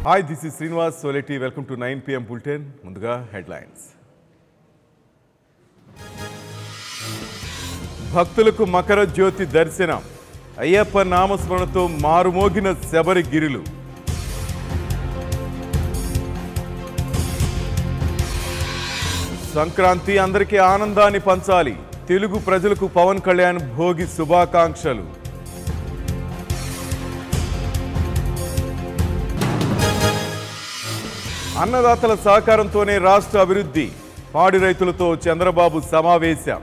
Hi, this is Srinivas Soleti. Welcome to 9 PM Bulletin. Munduga headlines. భక్తులకు మకర జ్యోతి దర్శనం. అయ్యప్ప నామస్మరణతో మారుమోగిన శబరిగిరులు. సంక్రాంతి అందరికీ ఆనందాన్ని పంచాలి. తెలుగు ప్రజలకు పవన్ కళ్యాణ్ భోగి శుభాకాంక్షలు. అన్నదాతల సహకారంతోనే రాష్ట్ర అభివృద్ధి. పాడి రైతులతో చంద్రబాబు సమావేశం.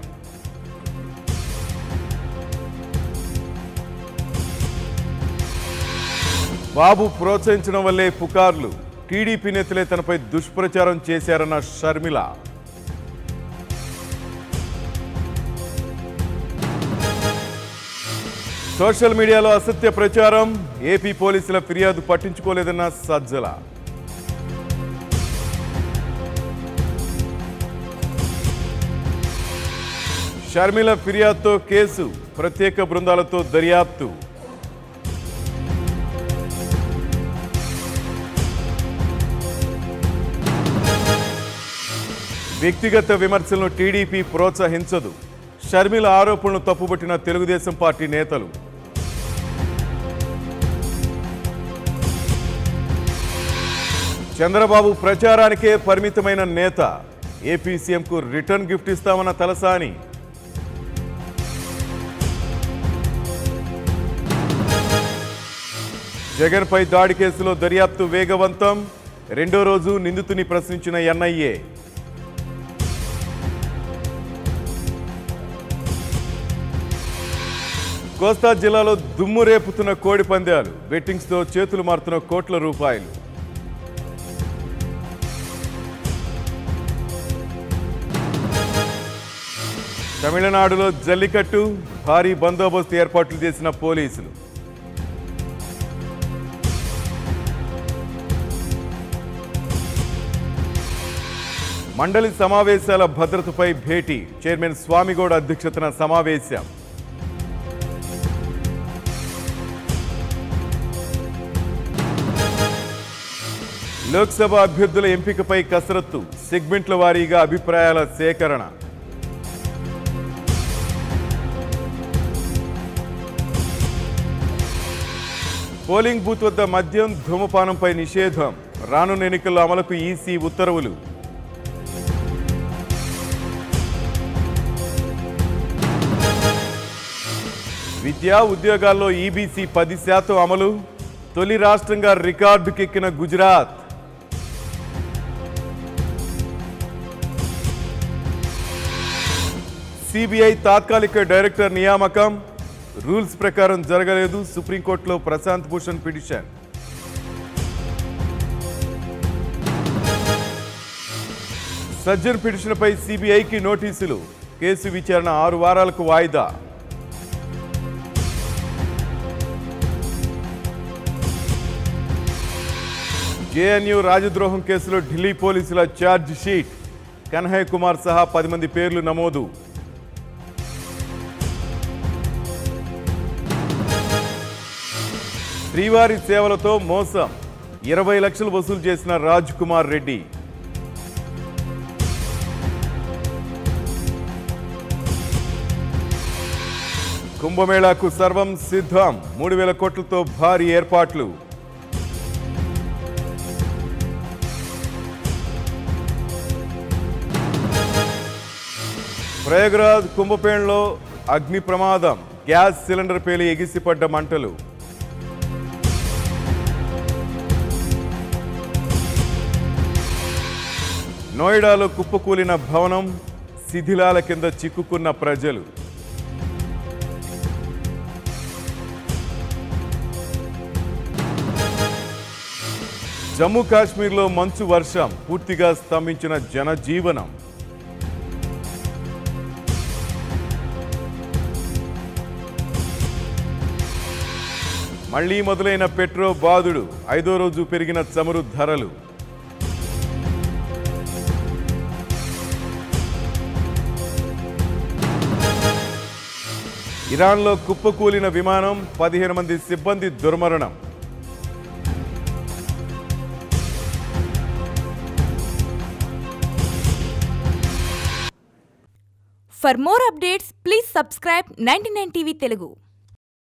బాబు ప్రోత్సహించడం వల్లే పుకార్లు. టీడీపీ నేతలే తనపై దుష్ప్రచారం చేశారన్న షర్మిల. సోషల్ మీడియాలో అసత్య ప్రచారం. ఏపీ పోలీసుల ఫిర్యాదు పట్టించుకోలేదన్న సజ్జల. షర్మిల ఫిర్యాదుతో కేసు. ప్రత్యేక బృందాలతో దర్యాప్తు. వ్యక్తిగత విమర్శలను టీడీపీ ప్రోత్సహించదు. షర్మిల ఆరోపణలు తప్పుబట్టిన తెలుగుదేశం పార్టీ నేతలు. చంద్రబాబు ప్రచారానికే పరిమితమైన నేత. ఏపీ సీఎంకు రిటర్న్ గిఫ్ట్ ఇస్తామన్న తలసాని. జగన్పై దాడి కేసులో దర్యాప్తు వేగవంతం. రెండో రోజు నిందితుని ప్రశ్నించిన ఎన్ఐఏ. కోస్తా జిల్లాలో దుమ్ము రేపుతున్న కోడి పందాలు. బెట్టింగ్స్తో చేతులు మారుతున్న కోట్ల రూపాయలు. తమిళనాడులో జల్లికట్టు. భారీ బందోబస్తు ఏర్పాట్లు చేసిన పోలీసులు. మండలి సమావేశాల భద్రతపై భేటీ. చైర్మన్ స్వామిగౌడ్ అధ్యక్షతన సమావేశం. లోక్సభ అభ్యర్థుల ఎంపికపై కసరత్తు. సెగ్మెంట్ల వారీగా అభిప్రాయాల సేకరణ. పోలింగ్ బూత్ వద్ద మద్యం, ధూమపానంపై నిషేధం. రానున్న ఎన్నికల్లో అమలుకు ఈసీ ఉత్తర్వులు. విద్యా ఉద్యోగాల్లో ఈబీసీ 10% అమలు. తొలి రాష్ట్రంగా రికార్డుకెక్కిన గుజరాత్. సిబిఐ తాత్కాలిక డైరెక్టర్ నియామకం. రూల్స్ ప్రకారం జరగలేదు. సుప్రీంకోర్టులో ప్రశాంత్ భూషణ్ పిటిషన్. సజ్జన్ పిటిషన్పై సిబిఐకి నోటీసులు. కేసు విచారణ 6 వారాలకు వాయిదా. జేఎన్యూ రాజద్రోహం కేసులో ఢిల్లీ పోలీసుల ఛార్జ్ షీట్. కన్హయ్ కుమార్ సహా 10 మంది పేర్లు నమోదు. శ్రీవారి సేవలతో మోసం. 20 లక్షలు వసూలు చేసిన రాజ్ కుమార్ రెడ్డి. కుంభమేళాకు సర్వం సిద్ధం. 3,000 కోట్లతో భారీ ఏర్పాట్లు. ప్రయాగ్రాజ్ కుంభమేళలో అగ్ని ప్రమాదం. గ్యాస్ సిలిండర్ పేలి ఎగిసిపడ్డ మంటలు. నోయిడాలో కుప్పకూలిన భవనం. శిథిలాల కింద చిక్కుకున్న ప్రజలు. జమ్మూ కాశ్మీర్లో మంచు వర్షం. పూర్తిగా స్తంభించిన జనజీవనం. మళ్లీ మొదలైన పెట్రో బాదుడు. 5వ రోజు పెరిగిన చమురు ధరలు. ఇరాన్లో కుప్పకూలిన విమానం. 15 మంది సిబ్బంది దుర్మరణం. For more updates, please subscribe 99 TV Telugu.